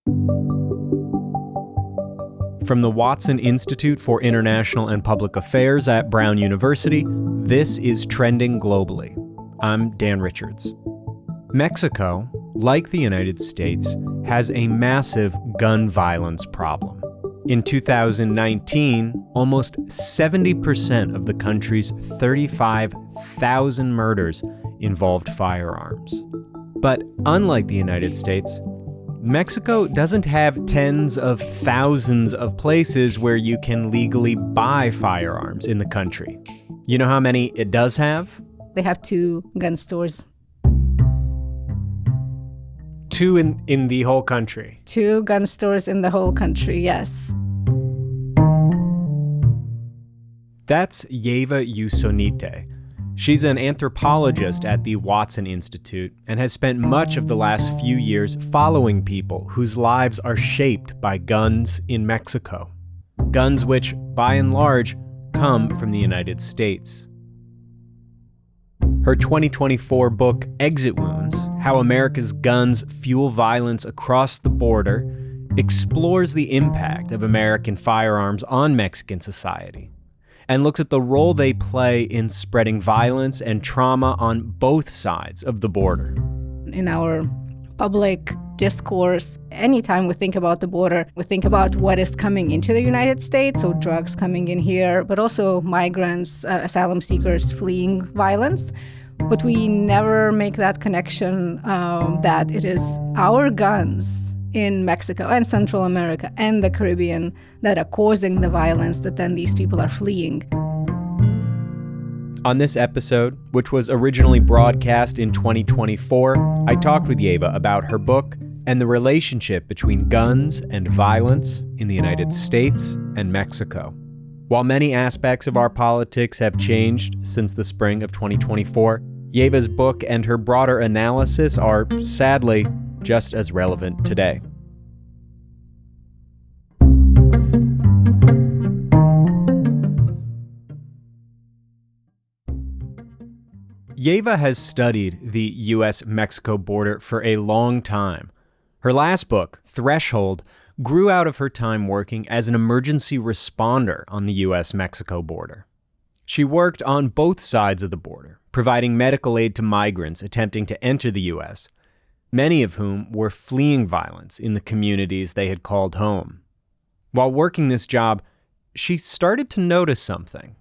From the Watson Institute for International and Public Affairs at Brown University, this is Trending Globally. I'm Dan Richards. Mexico, like the United States, has a massive gun violence problem. In 2019, almost 70% of the country's 35,000 murders involved firearms. But unlike the United States, Mexico doesn't have tens of thousands of places where you can legally buy firearms in the country. You know how many it does have? They have 2 gun stores. 2 in the whole country? 2 gun stores in the whole country, yes. That's Jusionyte. She's an anthropologist at the Watson Institute and has spent much of the last few years following people whose lives are shaped by guns in Mexico. Guns which, by and large, come from the United States. Her 2024 book, Exit Wounds: How America's Guns Fuel Violence Across the Border, explores the impact of American firearms on Mexican society and looks at the role they play in spreading violence and trauma on both sides of the border. In our public discourse, anytime we think about the border, we think about what is coming into the United States, so drugs coming in here, but also migrants, asylum seekers fleeing violence. But we never make that connection that it is our guns in Mexico and Central America and the Caribbean that are causing the violence that then these people are fleeing. On this episode, which was originally broadcast in 2024, I talked with Yeva about her book and the relationship between guns and violence in the United States and Mexico. While many aspects of our politics have changed since the spring of 2024, Yeva's book and her broader analysis are, sadly, just as relevant today. Yeva has studied the U.S.-Mexico border for a long time. Her last book, Threshold, grew out of her time working as an emergency responder on the U.S.-Mexico border. She worked on both sides of the border, providing medical aid to migrants attempting to enter the U.S., many of whom were fleeing violence in the communities they had called home. While working this job, she started to notice something.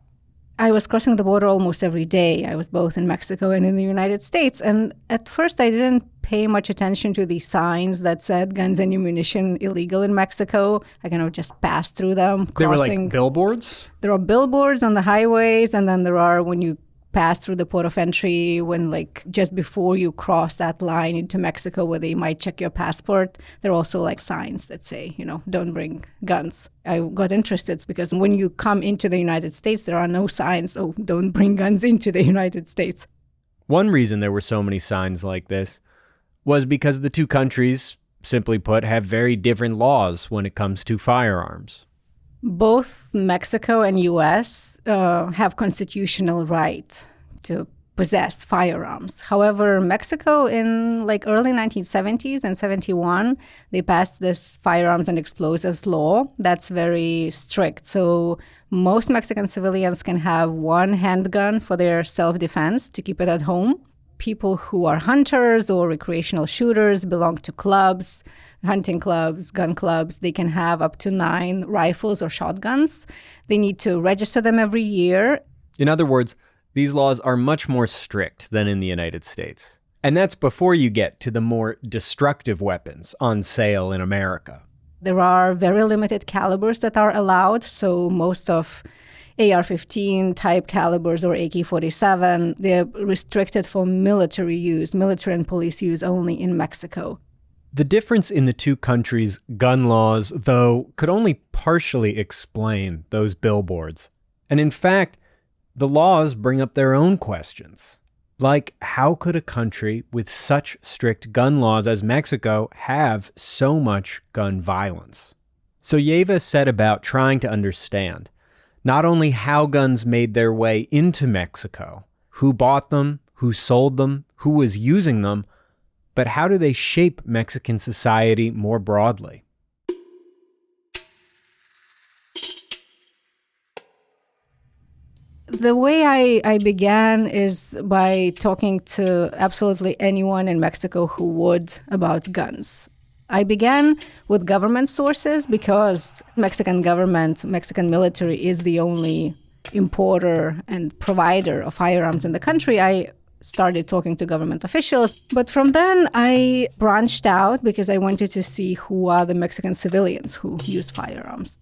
I was crossing the border almost every day. I was both in Mexico and in the United States. And at first, I didn't pay much attention to the signs that said guns and ammunition illegal in Mexico. I kind of just passed through them. They were like billboards? There are billboards on the highways, and then there are when you pass through the port of entry, when like just before you cross that line into Mexico where they might check your passport, there are also like signs that say, don't bring guns. I got interested because when you come into the United States, there are no signs, oh, don't bring guns into the United States. One reason there were so many signs like this was because the two countries, simply put, have very different laws when it comes to firearms. Both Mexico and U.S. Have constitutional right to possess firearms. However, Mexico in early 1970s and 71, they passed this firearms and explosives law that's very strict. So most Mexican civilians can have one handgun for their self-defense to keep it at home. People who are hunters or recreational shooters belong to clubs, hunting clubs, gun clubs. They can have up to 9 rifles or shotguns. They need to register them every year. In other words, these laws are much more strict than in the United States. And that's before you get to the more destructive weapons on sale in America. There are very limited calibers that are allowed, so most of AR-15 type calibers or AK-47, they're restricted for military use, military and police use only in Mexico. The difference in the two countries' gun laws, though, could only partially explain those billboards. And in fact, the laws bring up their own questions. Like, how could a country with such strict gun laws as Mexico have so much gun violence? So Yeva set about trying to understand not only how guns made their way into Mexico, who bought them, who sold them, who was using them, But how do they shape Mexican society more broadly? The way I began is by talking to absolutely anyone in Mexico who would about guns. I began with government sources because Mexican government, Mexican military is the only importer and provider of firearms in the country. I started talking to government officials. But from then, I branched out because I wanted to see who are the Mexican civilians who use firearms.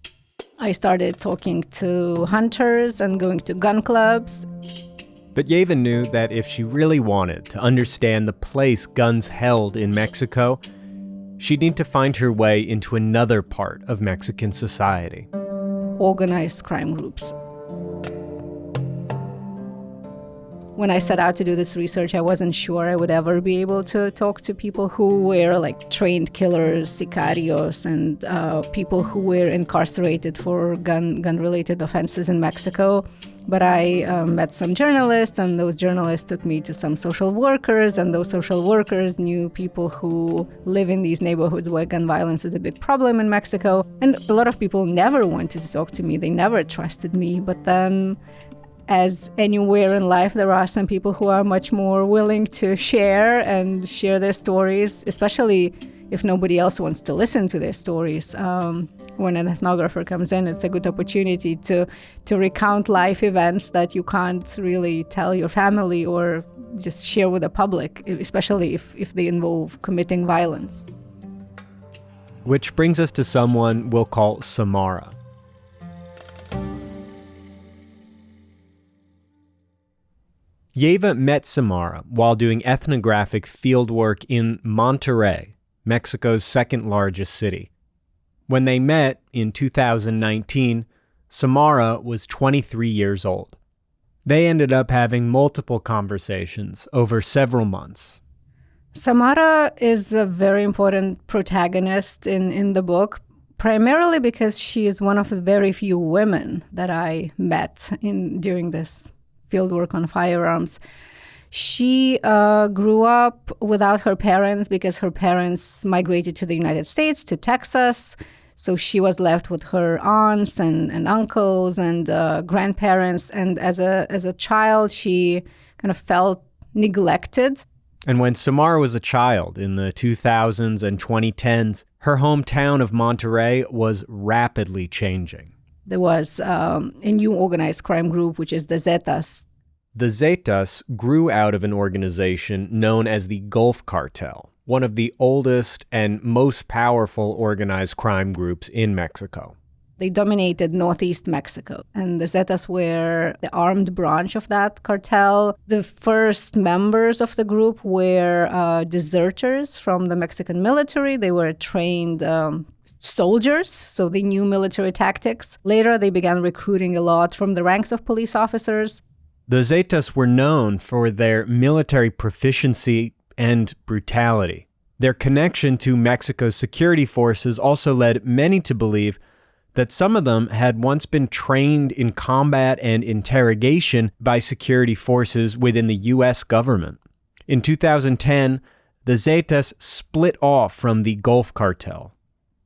I started talking to hunters and going to gun clubs. But Yeva knew that if she really wanted to understand the place guns held in Mexico, she'd need to find her way into another part of Mexican society. Organized crime groups. When I set out to do this research, I wasn't sure I would ever be able to talk to people who were like trained killers, sicarios, and people who were incarcerated for gun-related offenses in Mexico. But I met some journalists, and those journalists took me to some social workers, and those social workers knew people who live in these neighborhoods where gun violence is a big problem in Mexico. And a lot of people never wanted to talk to me. They never trusted me. But then, as anywhere in life, there are some people who are much more willing to share their stories, especially if nobody else wants to listen to their stories. When an ethnographer comes in, it's a good opportunity to recount life events that you can't really tell your family or just share with the public, especially if they involve committing violence. Which brings us to someone we'll call Samara. Yeva met Samara while doing ethnographic fieldwork in Monterrey, Mexico's second largest city. When they met in 2019, Samara was 23 years old. They ended up having multiple conversations over several months. Samara is a very important protagonist in the book, primarily because she is one of the very few women that I met during this fieldwork on firearms. She grew up without her parents because her parents migrated to the United States, to Texas. So she was left with her aunts and uncles and grandparents. And as a child, she kind of felt neglected. And when Samara was a child in the 2000s and 2010s, her hometown of Monterrey was rapidly changing. There was a new organized crime group, which is the Zetas. The Zetas grew out of an organization known as the Gulf Cartel, one of the oldest and most powerful organized crime groups in Mexico. They dominated northeast Mexico, and the Zetas were the armed branch of that cartel. The first members of the group were deserters from the Mexican military. They were trained soldiers, so they knew military tactics. Later, they began recruiting a lot from the ranks of police officers. The Zetas were known for their military proficiency and brutality. Their connection to Mexico's security forces also led many to believe that some of them had once been trained in combat and interrogation by security forces within the U.S. government. In 2010, the Zetas split off from the Gulf Cartel,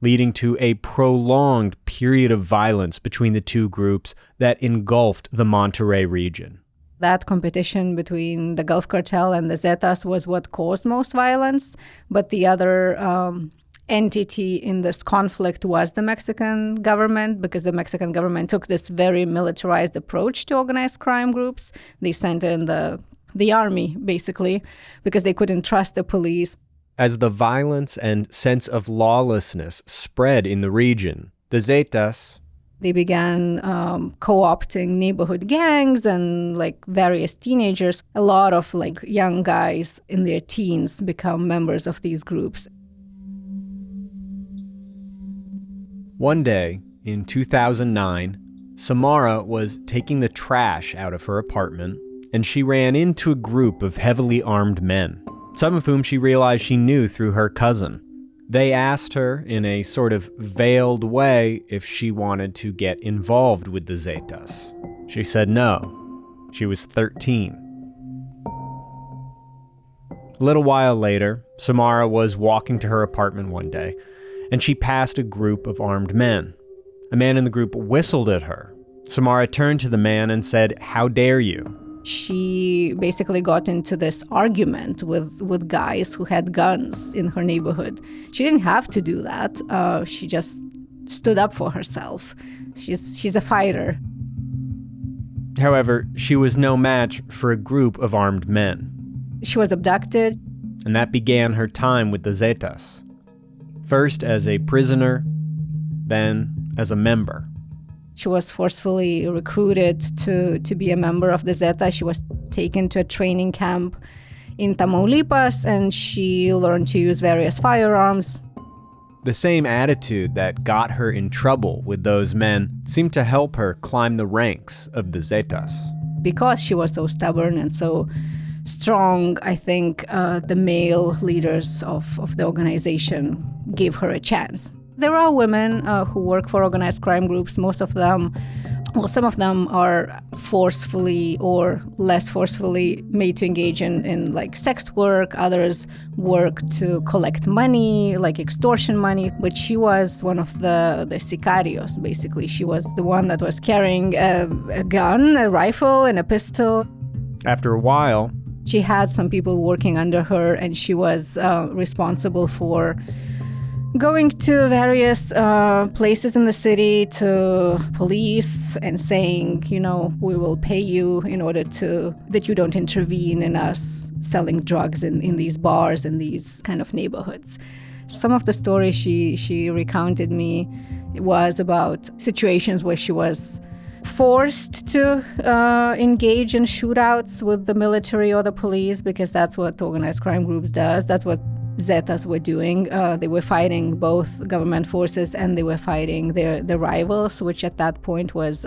leading to a prolonged period of violence between the two groups that engulfed the Monterrey region. That competition between the Gulf Cartel and the Zetas was what caused most violence, but the other entity in this conflict was the Mexican government, because the Mexican government took this very militarized approach to organized crime groups. They sent in the army, basically, because they couldn't trust the police. As the violence and sense of lawlessness spread in the region, the Zetas, they began co-opting neighborhood gangs and various teenagers. A lot of young guys in their teens become members of these groups. One day in 2009, Samara was taking the trash out of her apartment, and she ran into a group of heavily armed men, some of whom she realized she knew through her cousin. They asked her in a sort of veiled way if she wanted to get involved with the Zetas. She said no. She was 13. A little while later, Samara was walking to her apartment one day, and she passed a group of armed men. A man in the group whistled at her. Samara turned to the man and said, "How dare you?" She basically got into this argument with guys who had guns in her neighborhood. She didn't have to do that. She just stood up for herself. She's a fighter. However, she was no match for a group of armed men. She was abducted. And that began her time with the Zetas. First as a prisoner, then as a member. She was forcefully recruited to be a member of the Zeta. She was taken to a training camp in Tamaulipas, and she learned to use various firearms. The same attitude that got her in trouble with those men seemed to help her climb the ranks of the Zetas. Because she was so stubborn and so strong, I think the male leaders of the organization gave her a chance. There are women who work for organized crime groups. Most of them, well, some of them are forcefully or less forcefully made to engage in like sex work. Others work to collect money, like extortion money. But she was one of the sicarios, basically. She was the one that was carrying a gun, a rifle, and a pistol. After a while, she had some people working under her, and she was responsible for going to various places in the city to police and saying, we will pay you in order that you don't intervene in us selling drugs in these bars in these kind of neighborhoods. Some of the stories she recounted me was about situations where she was forced to engage in shootouts with the military or the police, because that's what organized crime groups does. That's what Zetas were doing. They were fighting both government forces, and they were fighting their rivals, which at that point was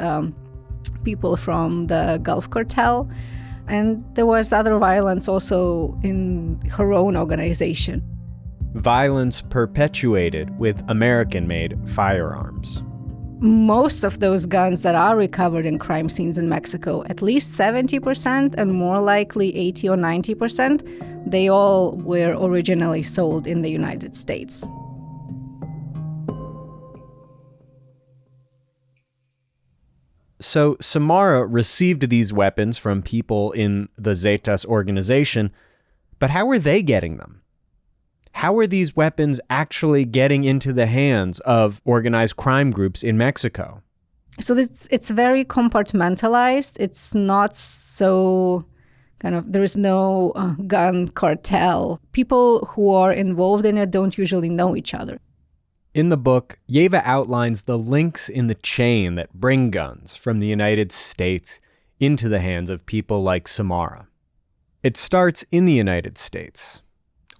people from the Gulf Cartel. And there was other violence also in her own organization. Violence perpetuated with American-made firearms. Most of those guns that are recovered in crime scenes in Mexico, at least 70% and more likely 80 or 90%, they all were originally sold in the United States. So Samara received these weapons from people in the Zetas organization, but how were they getting them? How are these weapons actually getting into the hands of organized crime groups in Mexico? So it's very compartmentalized. It's not so there is no gun cartel. People who are involved in it don't usually know each other. In the book, Yeva outlines the links in the chain that bring guns from the United States into the hands of people like Samara. It starts in the United States,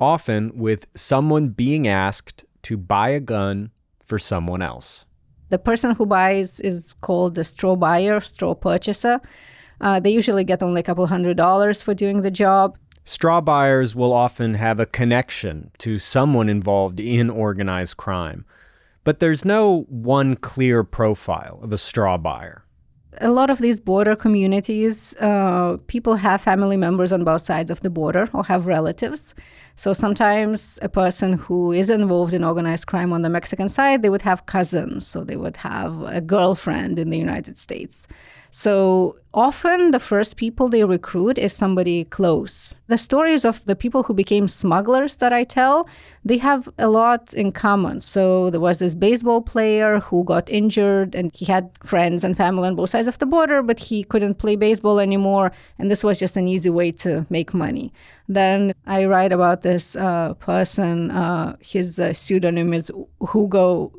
often with someone being asked to buy a gun for someone else. The person who buys is called the straw buyer, straw purchaser. They usually get only a couple $100 for doing the job. Straw buyers will often have a connection to someone involved in organized crime, but there's no one clear profile of a straw buyer. A lot of these border communities, people have family members on both sides of the border or have relatives. So sometimes a person who is involved in organized crime on the Mexican side, they would have cousins, so they would have a girlfriend in the United States. So often the first people they recruit is somebody close. The stories of the people who became smugglers that I tell, they have a lot in common. So there was this baseball player who got injured, and he had friends and family on both sides of the border, but he couldn't play baseball anymore, and this was just an easy way to make money. Then I write about this person, his pseudonym is Hugo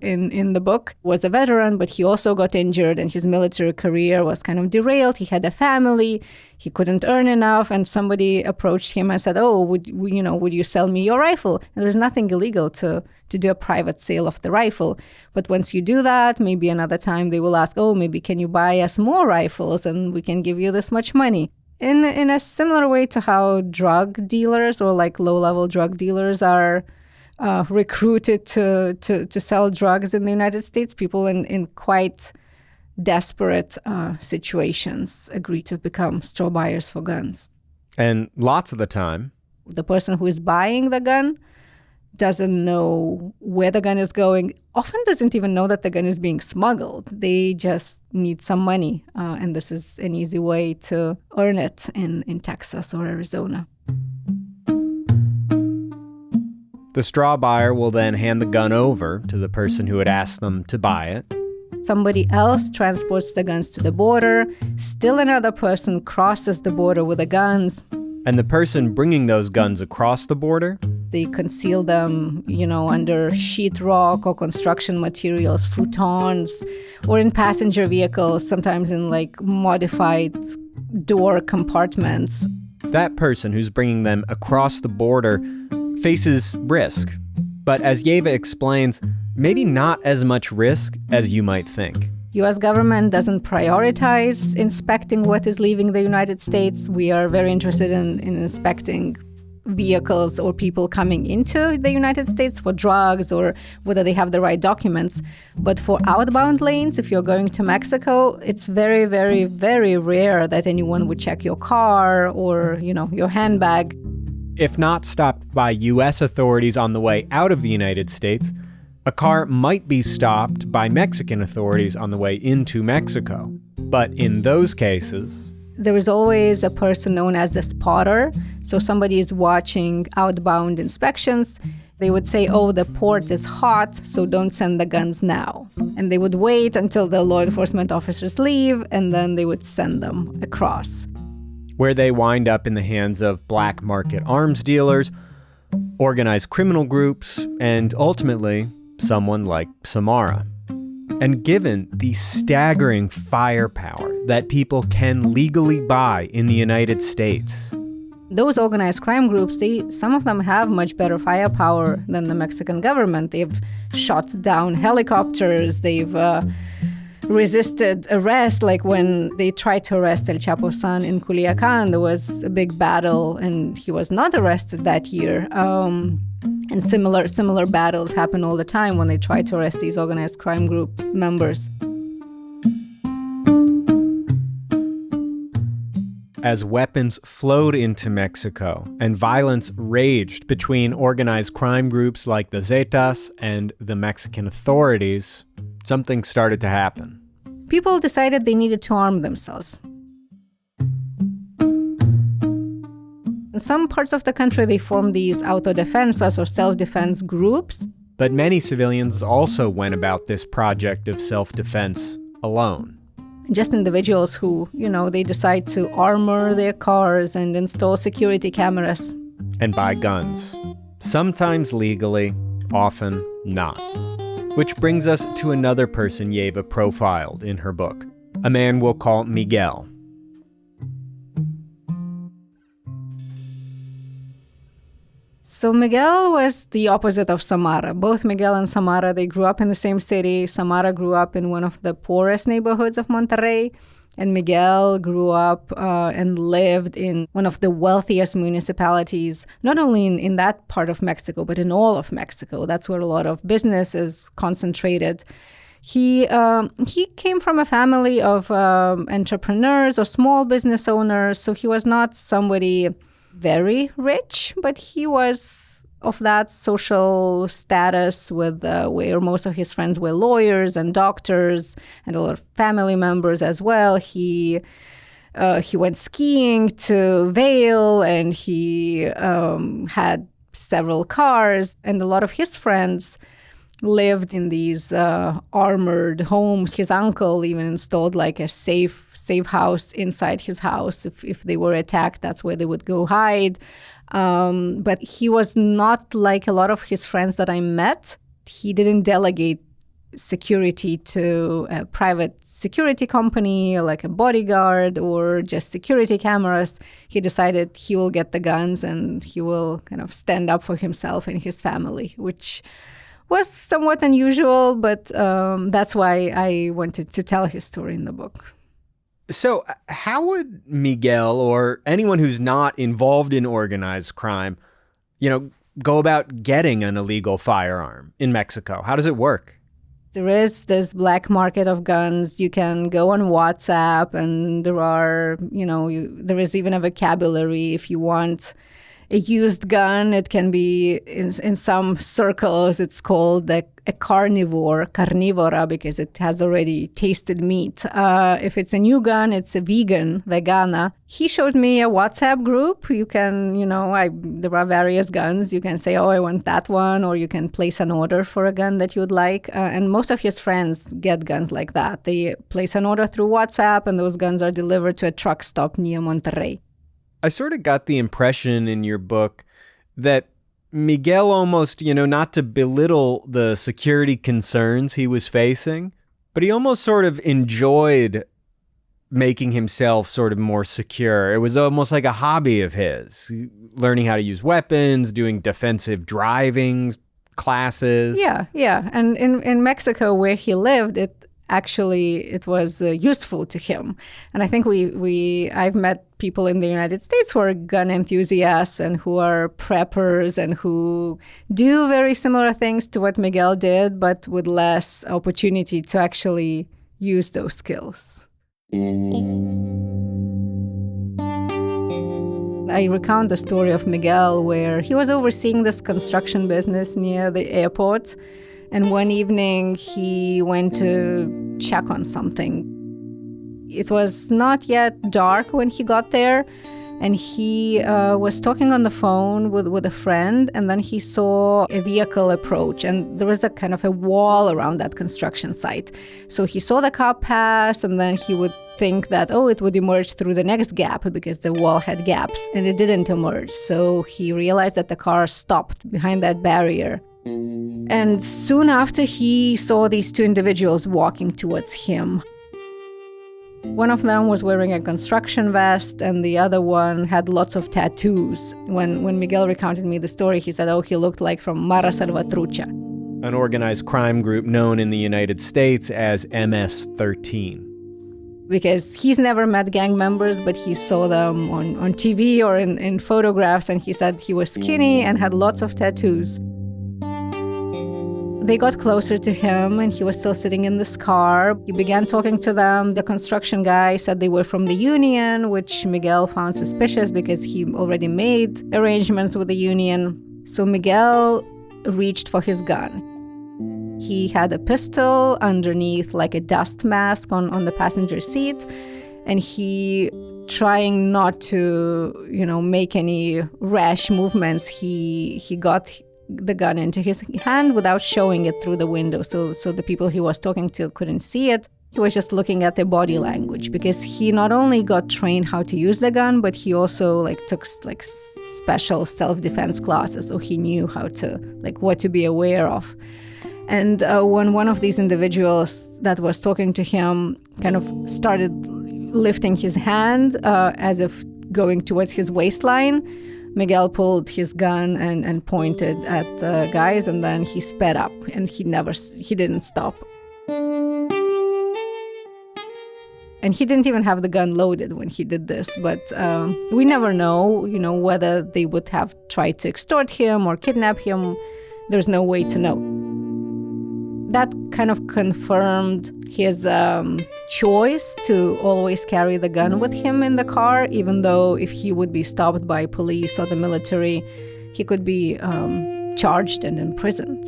in the book, was a veteran, but he also got injured, and his military career was kind of derailed. He had a family, he couldn't earn enough, and somebody approached him and said, "Oh, would you sell me your rifle?" And there's nothing illegal to do a private sale of the rifle. But once you do that, maybe another time they will ask, "Oh, maybe can you buy us more rifles and we can give you this much money?" In a similar way to how drug dealers or like low-level drug dealers are recruited to sell drugs in the United States, people in quite desperate situations agree to become straw buyers for guns. And lots of the time, The person who is buying the gun doesn't know where the gun is going, often doesn't even know that the gun is being smuggled. They just need some money, and this is an easy way to earn it in Texas or Arizona. The straw buyer will then hand the gun over to the person who had asked them to buy it. Somebody else transports the guns to the border. Still another person crosses the border with the guns. And the person bringing those guns across the border? They conceal them, under sheetrock or construction materials, futons, or in passenger vehicles, sometimes in modified door compartments. That person who's bringing them across the border faces risk. But as Yeva explains, maybe not as much risk as you might think. U.S. government doesn't prioritize inspecting what is leaving the United States. We are very interested in inspecting vehicles or people coming into the United States for drugs or whether they have the right documents. But for outbound lanes, if you're going to Mexico, it's very, very, very rare that anyone would check your car or, your handbag. If not stopped by U.S. authorities on the way out of the United States, a car might be stopped by Mexican authorities on the way into Mexico. But in those cases, there is always a person known as the spotter. So somebody is watching outbound inspections. They would say, the port is hot, so don't send the guns now. And they would wait until the law enforcement officers leave, and then they would send them across. Where they wind up in the hands of black market arms dealers, organized criminal groups, and ultimately, someone like Samara. And given the staggering firepower that people can legally buy in the United States, those organized crime groups, some of them have much better firepower than the Mexican government. They've shot down helicopters, they've resisted arrest. Like when they tried to arrest El Chapo's son in Culiacan, there was a big battle and he was not arrested that year. And similar battles happen all the time when they try to arrest these organized crime group members. As weapons flowed into Mexico and violence raged between organized crime groups like the Zetas and the Mexican authorities, something started to happen. People decided they needed to arm themselves. In some parts of the country, they formed these autodefensas or self-defense groups. But many civilians also went about this project of self-defense alone. Just individuals who, they decide to armor their cars and install security cameras. And buy guns. Sometimes legally, often not. Which brings us to another person Yeva profiled in her book, a man we'll call Miguel. So Miguel was the opposite of Samara. Both Miguel and Samara, they grew up in the same city. Samara grew up in one of the poorest neighborhoods of Monterrey, and Miguel grew up and lived in one of the wealthiest municipalities, not only in that part of Mexico, but in all of Mexico. That's where a lot of business is concentrated. He came from a family of entrepreneurs or small business owners, so he was not somebody very rich, but he was of that social status with where most of his friends were lawyers and doctors and a lot of family members as well. He went skiing to Vail, and he had several cars, and a lot of his friends lived in these armored homes. His uncle even installed like a safe house inside his house. If they were attacked, that's where they would go hide. But he was not like a lot of his friends that I met. He didn't delegate security to a private security company like a bodyguard or just security cameras. He decided he will get the guns and he will kind of stand up for himself and his family, which was somewhat unusual, but that's why I wanted to tell his story in the book. So how would Miguel or anyone who's not involved in organized crime, go about getting an illegal firearm in Mexico? How does it work? There is this black market of guns. You can go on WhatsApp, and there are, there is even a vocabulary if you want a used gun. It can be, in some circles, it's called a carnivora, because it has already tasted meat. If it's a new gun, it's a vegana. He showed me a WhatsApp group. You can, there are various guns. You can say, oh, I want that one, or you can place an order for a gun that you would like. And most of his friends get guns like that. They place an order through WhatsApp, and those guns are delivered to a truck stop near Monterrey. I sort of got the impression in your book that Miguel almost, not to belittle the security concerns he was facing, but he almost sort of enjoyed making himself sort of more secure. It was almost like a hobby of his, learning how to use weapons, doing defensive driving classes. Yeah. And in Mexico, where he lived, it was useful to him. And I think I've met people in the United States who are gun enthusiasts and who are preppers and who do very similar things to what Miguel did, but with less opportunity to actually use those skills. I recount the story of Miguel where he was overseeing this construction business near the airport. And one evening, he went to check on something. It was not yet dark when he got there, and he was talking on the phone with a friend, and then he saw a vehicle approach, and there was a kind of a wall around that construction site. So he saw the car pass, and then he would think that, it would emerge through the next gap because the wall had gaps, and it didn't emerge. So he realized that the car stopped behind that barrier. And soon after, he saw these two individuals walking towards him. One of them was wearing a construction vest, and the other one had lots of tattoos. When Miguel recounted me the story, he said, he looked like from Mara Salvatrucha, an organized crime group known in the United States as MS-13. Because he's never met gang members, but he saw them on TV or in photographs, and he said he was skinny and had lots of tattoos. They got closer to him, and he was still sitting in this car. He began talking to them. The construction guy said they were from the union, which Miguel found suspicious because he already made arrangements with the union. So Miguel reached for his gun. He had a pistol underneath, like a dust mask on the passenger seat, and he, trying not to, make any rash movements, he got the gun into his hand without showing it through the window, so the people he was talking to couldn't see it. He was just looking at the body language, because he not only got trained how to use the gun, but he also took special self-defense classes, so he knew how to what to be aware of. And when one of these individuals that was talking to him kind of started lifting his hand as if going towards his waistline, Miguel pulled his gun and pointed at the guys, and then he sped up, and he didn't stop. And he didn't even have the gun loaded when he did this, but we never know, whether they would have tried to extort him or kidnap him. There's no way to know. That kind of confirmed his choice to always carry the gun with him in the car, even though if he would be stopped by police or the military, he could be charged and imprisoned.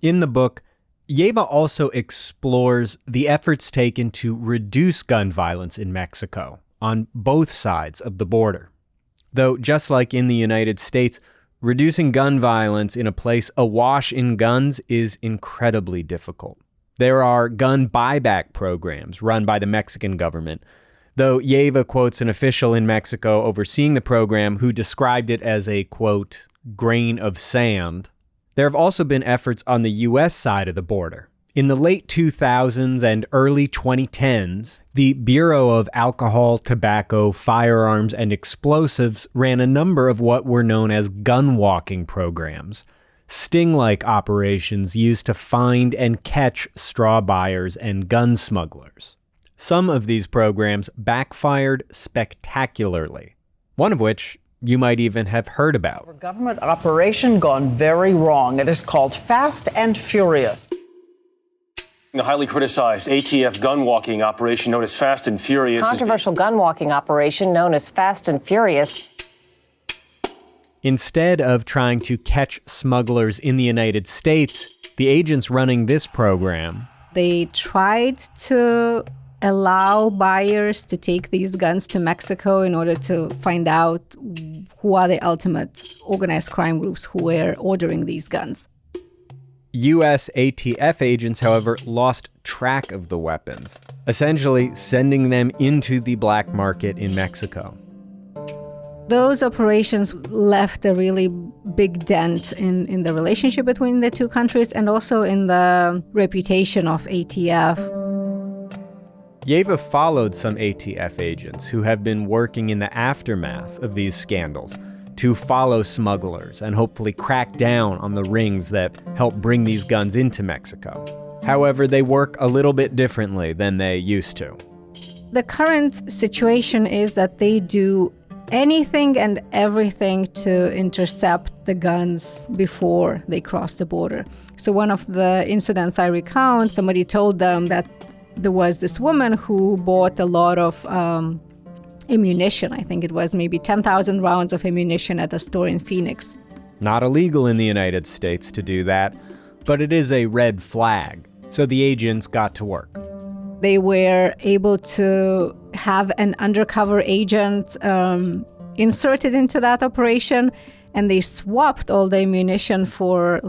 In the book, Yeva also explores the efforts taken to reduce gun violence in Mexico on both sides of the border. Though, just like in the United States, reducing gun violence in a place awash in guns is incredibly difficult. There are gun buyback programs run by the Mexican government, though Yeva quotes an official in Mexico overseeing the program who described it as a, quote, grain of sand. There have also been efforts on the U.S. side of the border. In the late 2000s and early 2010s, the Bureau of Alcohol, Tobacco, Firearms, and Explosives ran a number of what were known as gun walking programs, sting-like operations used to find and catch straw buyers and gun smugglers. Some of these programs backfired spectacularly, one of which you might even have heard about. A government operation gone very wrong. It is called Fast and Furious. The highly criticized ATF gun walking operation known as Fast and Furious. Controversial gun walking operation known as Fast and Furious. Instead of trying to catch smugglers in the United States, the agents running this program, they tried to allow buyers to take these guns to Mexico in order to find out who are the ultimate organized crime groups who were ordering these guns. U.S. ATF agents, however, lost track of the weapons, essentially sending them into the black market in Mexico. Those operations left a really big dent in the relationship between the two countries and also in the reputation of ATF. Yeva followed some ATF agents who have been working in the aftermath of these scandals to follow smugglers and hopefully crack down on the rings that help bring these guns into Mexico. However, they work a little bit differently than they used to. The current situation is that they do anything and everything to intercept the guns before they cross the border. So one of the incidents I recount, somebody told them that there was this woman who bought a lot of ammunition. I think it was maybe 10,000 rounds of ammunition at a store in Phoenix. Not illegal in the United States to do that, but it is a red flag. So the agents got to work. They were able to have an undercover agent inserted into that operation, and they swapped all the ammunition for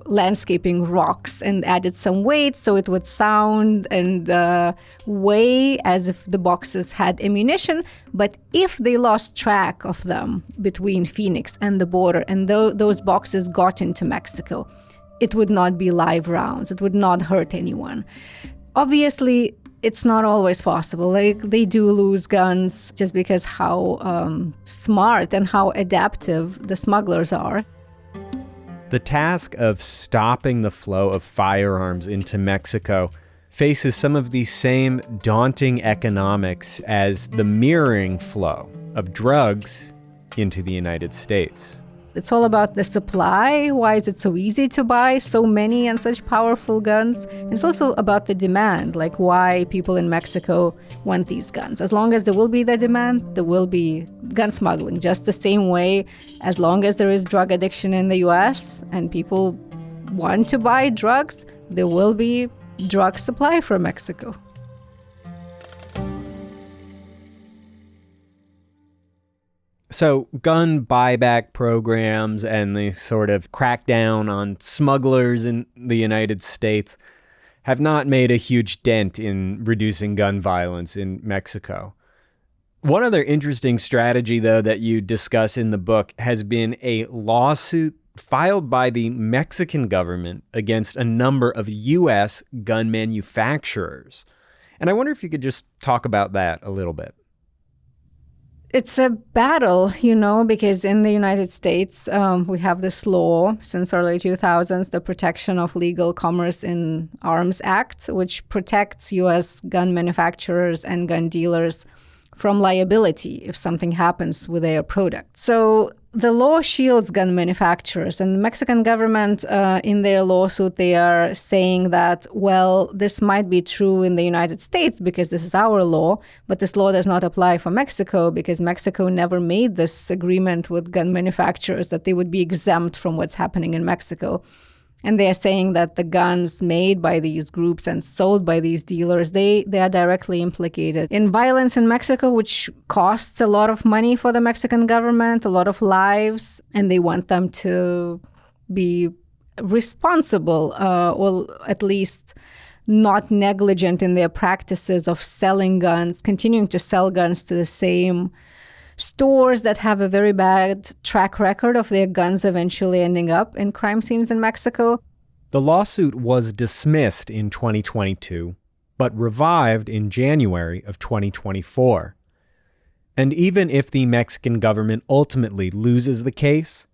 landscaping rocks and added some weight so it would sound and weigh as if the boxes had ammunition. But if they lost track of them between Phoenix and the border and those boxes got into Mexico, it would not be live rounds. It would not hurt anyone. Obviously, it's not always possible. They do lose guns just because how smart and how adaptive the smugglers are. The task of stopping the flow of firearms into Mexico faces some of the same daunting economics as the mirroring flow of drugs into the United States. It's all about the supply. Why is it so easy to buy so many and such powerful guns? And it's also about the demand, like why people in Mexico want these guns. As long as there will be the demand, there will be gun smuggling. Just the same way, as long as there is drug addiction in the US and people want to buy drugs, there will be drug supply from Mexico. So gun buyback programs and the sort of crackdown on smugglers in the United States have not made a huge dent in reducing gun violence in Mexico. One other interesting strategy, though, that you discuss in the book has been a lawsuit filed by the Mexican government against a number of U.S. gun manufacturers. And I wonder if you could just talk about that a little bit. It's a battle, because in the United States, we have this law since early 2000s, the Protection of Legal Commerce in Arms Act, which protects U.S. gun manufacturers and gun dealers from liability if something happens with their product. So the law shields gun manufacturers, and the Mexican government, in their lawsuit, they are saying that, well, this might be true in the United States because this is our law, but this law does not apply for Mexico because Mexico never made this agreement with gun manufacturers that they would be exempt from what's happening in Mexico. And they are saying that the guns made by these groups and sold by these dealers, they are directly implicated in violence in Mexico, which costs a lot of money for the Mexican government, a lot of lives, and they want them to be responsible or at least not negligent in their practices of selling guns, continuing to sell guns to the same stores that have a very bad track record of their guns eventually ending up in crime scenes in Mexico. The lawsuit was dismissed in 2022, but revived in January of 2024. And even if the Mexican government ultimately loses the case,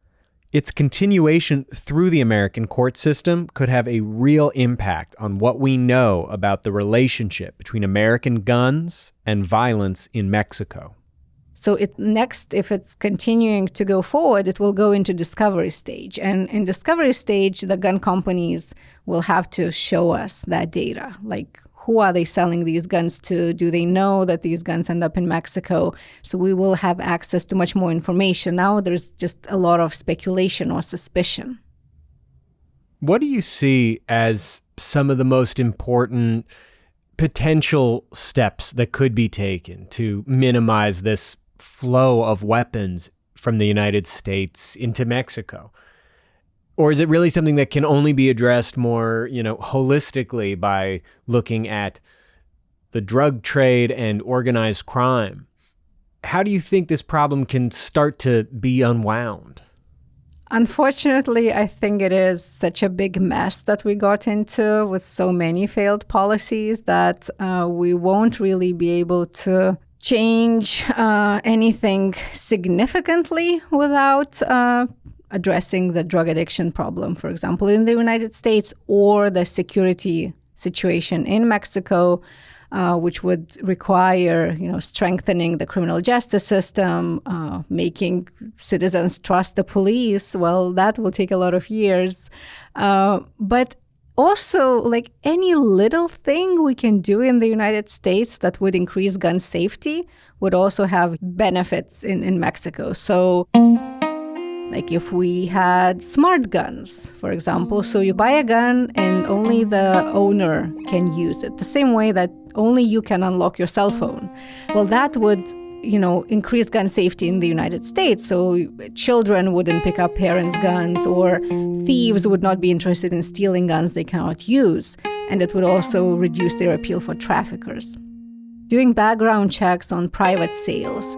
its continuation through the American court system could have a real impact on what we know about the relationship between American guns and violence in Mexico. So if it's continuing to go forward, it will go into discovery stage. And in discovery stage, the gun companies will have to show us that data. Like, who are they selling these guns to? Do they know that these guns end up in Mexico? So we will have access to much more information. Now there's just a lot of speculation or suspicion. What do you see as some of the most important potential steps that could be taken to minimize this flow of weapons from the United States into Mexico? Or is it really something that can only be addressed more, holistically by looking at the drug trade and organized crime? How do you think this problem can start to be unwound? Unfortunately, I think it is such a big mess that we got into with so many failed policies that we won't really be able to change anything significantly without addressing the drug addiction problem, for example, in the United States, or the security situation in Mexico, which would require, strengthening the criminal justice system, making citizens trust the police. Well, that will take a lot of years. But also, like, any little thing we can do in the United States that would increase gun safety would also have benefits in Mexico. So, like, if we had smart guns, for example, so you buy a gun and only the owner can use it, the same way that only you can unlock your cell phone. Well, that would, increase gun safety in the United States. So children wouldn't pick up parents' guns, or thieves would not be interested in stealing guns they cannot use. And it would also reduce their appeal for traffickers. Doing background checks on private sales.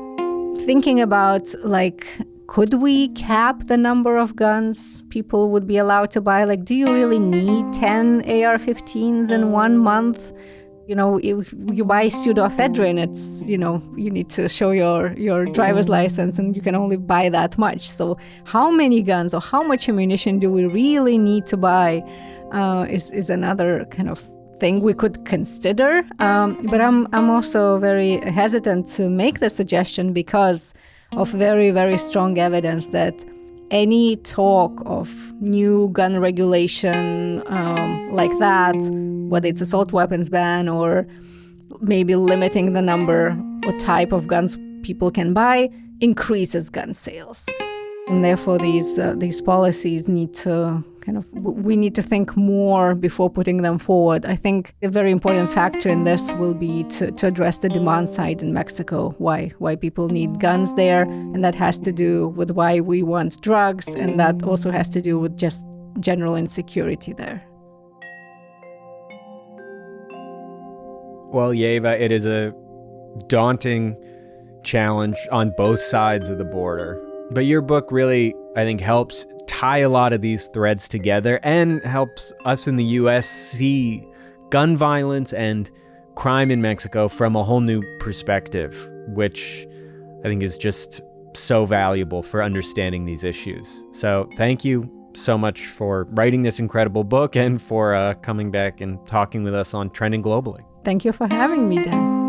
Thinking about, like, could we cap the number of guns people would be allowed to buy? Like, do you really need 10 AR-15s in 1 month? If you buy pseudoephedrine, it's, you need to show your driver's license, and you can only buy that much. So how many guns or how much ammunition do we really need to buy is another kind of thing we could consider. But I'm also very hesitant to make the suggestion because of very, very strong evidence that any talk of new gun regulation like that, whether it's assault weapons ban or maybe limiting the number or type of guns people can buy, increases gun sales. And therefore, these policies need to we need to think more before putting them forward. I think a very important factor in this will be to address the demand side in Mexico, why people need guns there, and that has to do with why we want drugs, and that also has to do with just general insecurity there. Well, Yeva, it is a daunting challenge on both sides of the border. But your book really, I think, helps tie a lot of these threads together and helps us in the U.S. see gun violence and crime in Mexico from a whole new perspective, which I think is just so valuable for understanding these issues. So thank you so much for writing this incredible book and for coming back and talking with us on Trending Globally. Thank you for having me, Dan.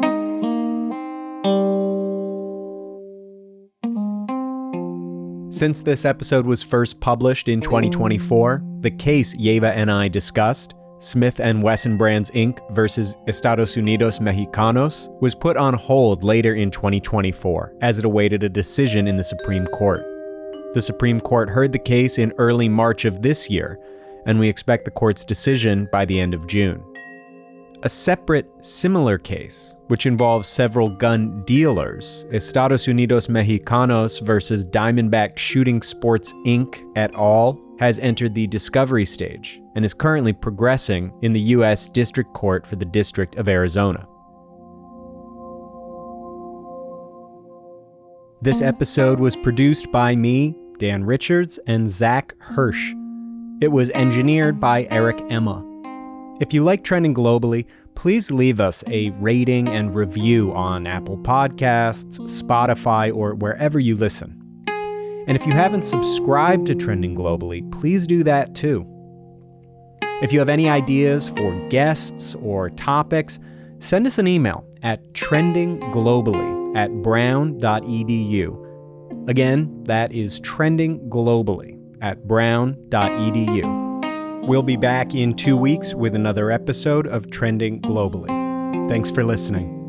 Since this episode was first published in 2024, the case Yeva and I discussed, Smith & Wesson Brands Inc. versus Estados Unidos Mexicanos, was put on hold later in 2024 as it awaited a decision in the Supreme Court. The Supreme Court heard the case in early March of this year, and we expect the court's decision by the end of June. A separate, similar case, which involves several gun dealers, Estados Unidos Mexicanos versus Diamondback Shooting Sports Inc. et al., has entered the discovery stage and is currently progressing in the U.S. District Court for the District of Arizona. This episode was produced by me, Dan Richards, and Zach Hirsch. It was engineered by Eric Emma. If you like Trending Globally, please leave us a rating and review on Apple Podcasts, Spotify, or wherever you listen. And if you haven't subscribed to Trending Globally, please do that too. If you have any ideas for guests or topics, send us an email at trendingglobally at brown.edu. Again, that is trending globally at brown.edu. We'll be back in 2 weeks with another episode of Trending Globally. Thanks for listening.